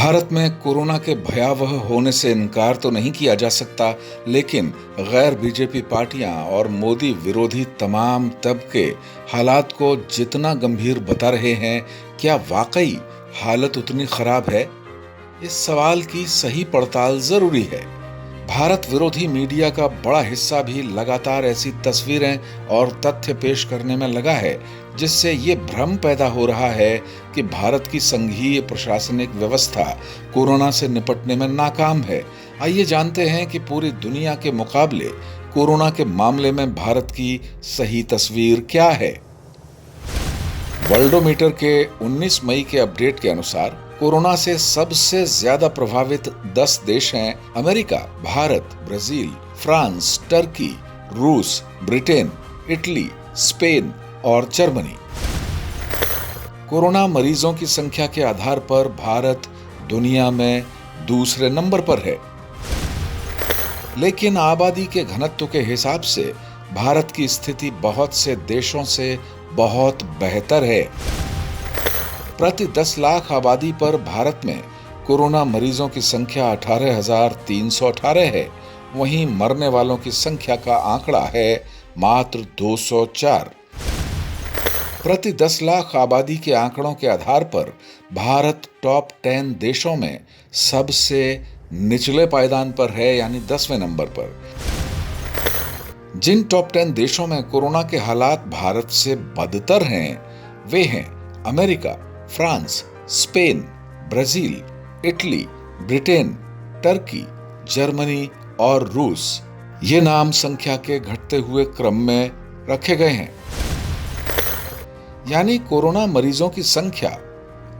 भारत में कोरोना के भयावह होने से इनकार तो नहीं किया जा सकता, लेकिन गैर बीजेपी पार्टियां और मोदी विरोधी तमाम तबके हालात को जितना गंभीर बता रहे हैं, क्या वाकई हालत उतनी खराब है? इस सवाल की सही पड़ताल जरूरी है। भारत विरोधी मीडिया का बड़ा हिस्सा भी लगातार ऐसी तस्वीरें और तथ्य पेश करने में लगा है, जिससे ये भ्रम पैदा हो रहा है कि भारत की संघीय प्रशासनिक व्यवस्था कोरोना से निपटने में नाकाम है। आइए जानते हैं कि पूरी दुनिया के मुकाबले कोरोना के मामले में भारत की सही तस्वीर क्या है। वर्ल्डोमीटर के 19 मई के अपडेट के अनुसार कोरोना से सबसे ज्यादा प्रभावित 10 देश हैं America, Bharat, Brazil, France, Turkey, रूस, ब्रिटेन, इटली, स्पेन और जर्मनी। कोरोना मरीजों की संख्या के आधार पर भारत दुनिया में दूसरे नंबर पर है, लेकिन आबादी के घनत्व के हिसाब से भारत की स्थिति बहुत से देशों से बहुत बेहतर है। प्रति 10 लाख आबादी पर भारत में कोरोना मरीजों की संख्या 18,318 है, वहीं मरने वालों की संख्या का आंकड़ा है मात्र 204। प्रति 10 लाख आबादी के आंकड़ों के आधार पर भारत टॉप 10 देशों में सबसे निचले पायदान पर है, यानी 10वें नंबर पर। जिन टॉप 10 देशों में कोरोना के हालात भारत से बदतर हैं, वे हैं America, France, Spain, Brazil, Italy, Britain, Turkey, Germany और रूस। ये नाम संख्या के घटते हुए क्रम में रखे गए हैं, यानी कोरोना मरीजों की संख्या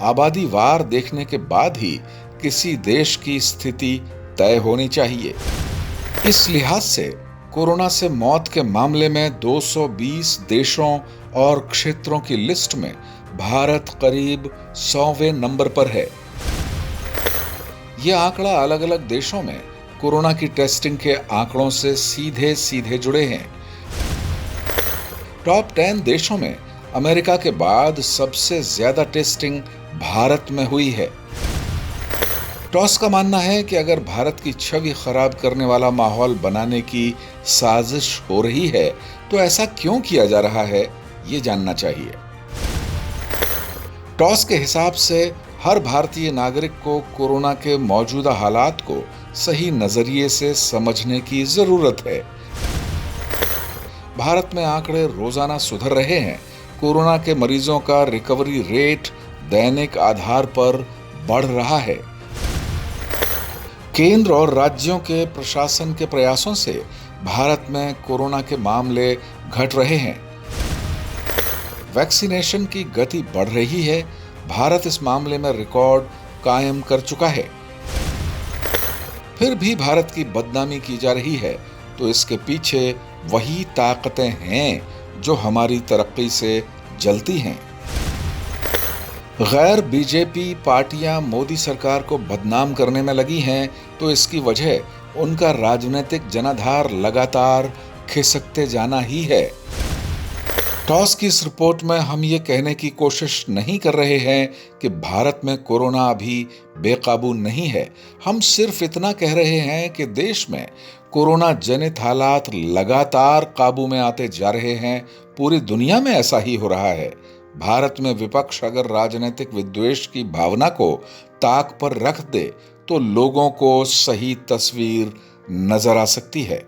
आबादी वार देखने के बाद ही किसी देश की स्थिति तय होनी चाहिए। इस लिहाज से कोरोना से मौत के मामले में 220 देशों और क्षेत्रों की लिस्ट में भारत करीब 100वें नंबर पर है। यह आंकड़ा अलग अलग देशों में कोरोना की टेस्टिंग के आंकड़ों से सीधे सीधे जुड़े हैं। टॉप 10 देशों में अमेरिका के बाद सबसे ज्यादा टेस्टिंग भारत में हुई है। टॉस का मानना है कि अगर भारत की छवि खराब करने वाला माहौल बनाने की साजिश हो रही है, तो ऐसा क्यों किया जा रहा है, ये जानना चाहिए। टॉस के हिसाब से हर भारतीय नागरिक को कोरोना के मौजूदा हालात को सही नजरिए से समझने की जरूरत है। भारत में आंकड़े रोजाना सुधर रहे हैं। कोरोना के मरीजों का रिकवरी रेट दैनिक आधार पर बढ़ रहा है। केंद्र और राज्यों के प्रशासन के प्रयासों से भारत में कोरोना के मामले घट रहे हैं। वैक्सीनेशन की गति बढ़ रही है। भारत इस मामले में रिकॉर्ड कायम कर चुका है। फिर भी भारत की बदनामी की जा रही है, तो इसके पीछे वही ताकतें हैं जो हमारी तरक्की से जलती हैं। गैर बीजेपी पार्टियां मोदी सरकार को बदनाम करने में लगी हैं, तो इसकी वजह उनका राजनीतिक जनाधार लगातार खिसकते जाना ही है। टॉस की इस रिपोर्ट में हम ये कहने की कोशिश नहीं कर रहे हैं कि भारत में कोरोना अभी बेकाबू नहीं है। हम सिर्फ इतना कह रहे हैं कि देश में कोरोना जनित हालात लगातार काबू में आते जा रहे हैं। पूरी दुनिया में ऐसा ही हो रहा है। भारत में विपक्ष अगर राजनीतिक विद्वेष की भावना को ताक पर रख दे, तो लोगों को सही तस्वीर नजर आ सकती है।